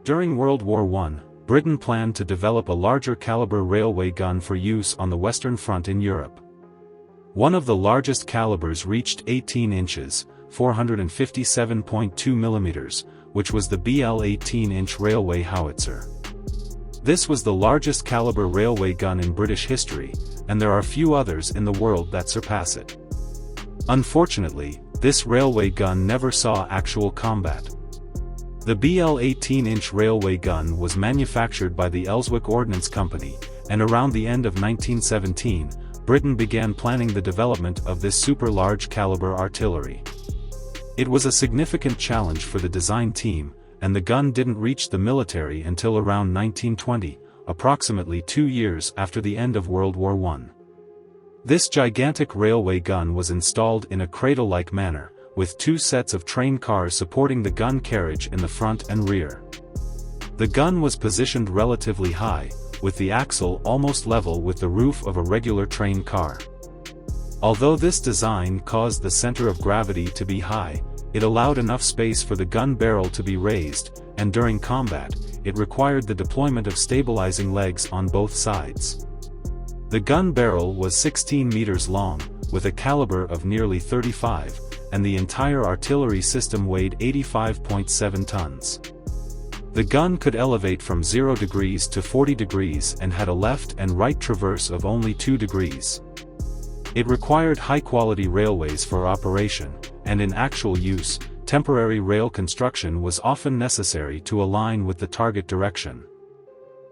During World War I, Britain planned to develop a larger caliber railway gun for use on the Western Front in Europe. One of the largest calibers reached 18 inches, 457.2 millimeters, which was the BL 18-inch railway howitzer. This was the largest caliber railway gun in British history, and there are few others in the world that surpass it. Unfortunately, this railway gun never saw actual combat. The BL 18-inch railway gun was manufactured by the Elswick Ordnance Company, and around the end of 1917, Britain began planning the development of this super-large caliber artillery. It was a significant challenge for the design team, and the gun didn't reach the military until around 1920, approximately 2 years after the end of World War I. This gigantic railway gun was installed in a cradle-like manner, with 2 sets of train cars supporting the gun carriage in the front and rear. The gun was positioned relatively high, with the axle almost level with the roof of a regular train car. Although this design caused the center of gravity to be high, it allowed enough space for the gun barrel to be raised, and during combat, it required the deployment of stabilizing legs on both sides. The gun barrel was 16 meters long, with a caliber of nearly 35, and the entire artillery system weighed 85.7 tons. The gun could elevate from 0 degrees to 40 degrees and had a left and right traverse of only 2 degrees. It required high-quality railways for operation, and in actual use, temporary rail construction was often necessary to align with the target direction.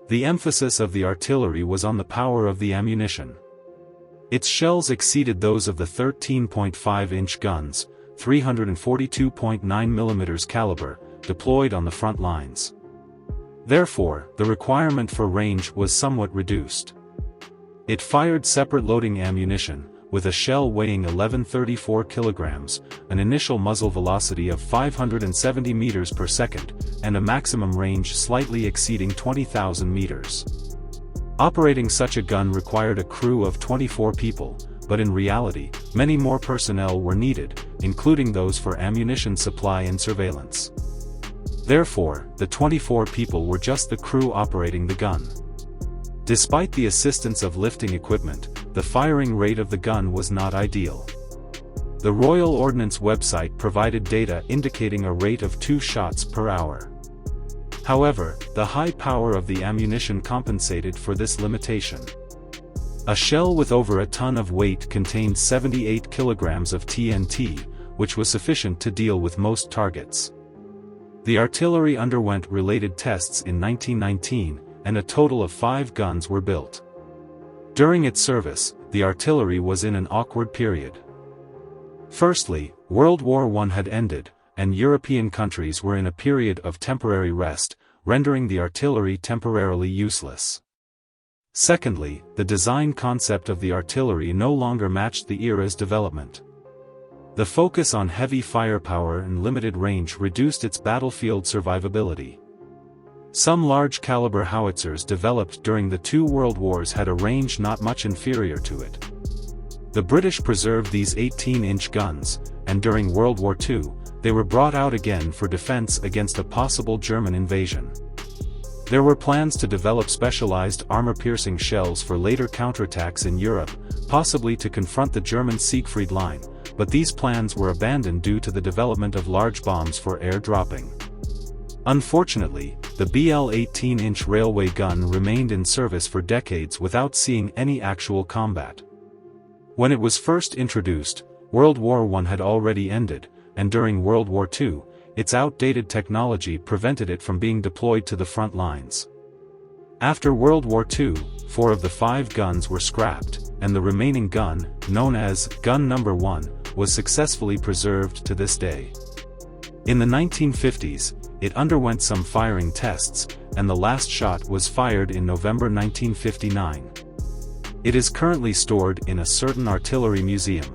The emphasis of the artillery was on the power of the ammunition. Its shells exceeded those of the 13.5-inch guns, 342.9 mm caliber, deployed on the front lines. Therefore, the requirement for range was somewhat reduced. It fired separate loading ammunition, with a shell weighing 1134 kilograms, an initial muzzle velocity of 570 meters per second, and a maximum range slightly exceeding 20,000 meters. Operating such a gun required a crew of 24 people, but in reality, many more personnel were needed, including those for ammunition supply and surveillance. Therefore, the 24 people were just the crew operating the gun. Despite the assistance of lifting equipment, the firing rate of the gun was not ideal. The Royal Ordnance website provided data indicating a rate of 2 shots per hour. However, the high power of the ammunition compensated for this limitation. A shell with over a ton of weight contained 78 kilograms of TNT, which was sufficient to deal with most targets. The artillery underwent related tests in 1919, and a total of 5 guns were built. During its service, the artillery was in an awkward period. Firstly, World War I had ended, and European countries were in a period of temporary rest, rendering the artillery temporarily useless. Secondly, the design concept of the artillery no longer matched the era's development. The focus on heavy firepower and limited range reduced its battlefield survivability. Some large-caliber howitzers developed during the 2 world wars had a range not much inferior to it. The British preserved these 18-inch guns, and during World War II, they were brought out again for defense against a possible German invasion. There were plans to develop specialized armor-piercing shells for later counterattacks in Europe, possibly to confront the German Siegfried Line, but these plans were abandoned due to the development of large bombs for air dropping. Unfortunately, the BL 18-inch railway gun remained in service for decades without seeing any actual combat. When it was first introduced, World War I had already ended, and during World War II, its outdated technology prevented it from being deployed to the front lines. After World War II, 4 of the 5 guns were scrapped, and the remaining gun, known as Gun No. 1, was successfully preserved to this day. In the 1950s, it underwent some firing tests, and the last shot was fired in November 1959. It is currently stored in a certain artillery museum.